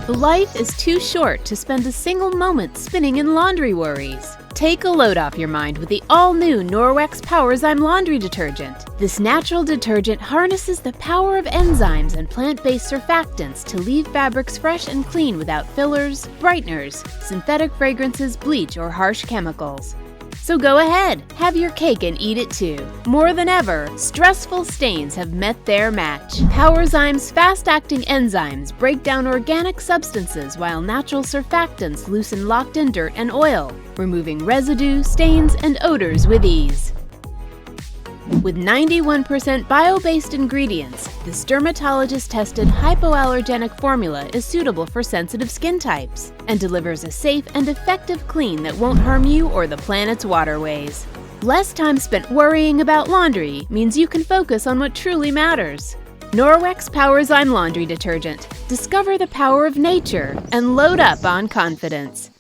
Life is too short to spend a single moment spinning in laundry worries. Take a load off your mind with the all-new Norwex PowerZyme Laundry Detergent. This natural detergent harnesses the power of enzymes and plant-based surfactants to leave fabrics fresh and clean without fillers, brighteners, synthetic fragrances, bleach, or harsh chemicals. So go ahead, have your cake and eat it too. More than ever, stressful stains have met their match. PowerZyme's fast-acting enzymes break down organic substances while natural surfactants loosen locked-in dirt and oil, removing residue, stains, and odors with ease. With 91% bio-based ingredients, this dermatologist-tested hypoallergenic formula is suitable for sensitive skin types and delivers a safe and effective clean that won't harm you or the planet's waterways. Less time spent worrying about laundry means you can focus on what truly matters. Norwex PowerZyme Laundry Detergent. Discover the power of nature and load up on confidence.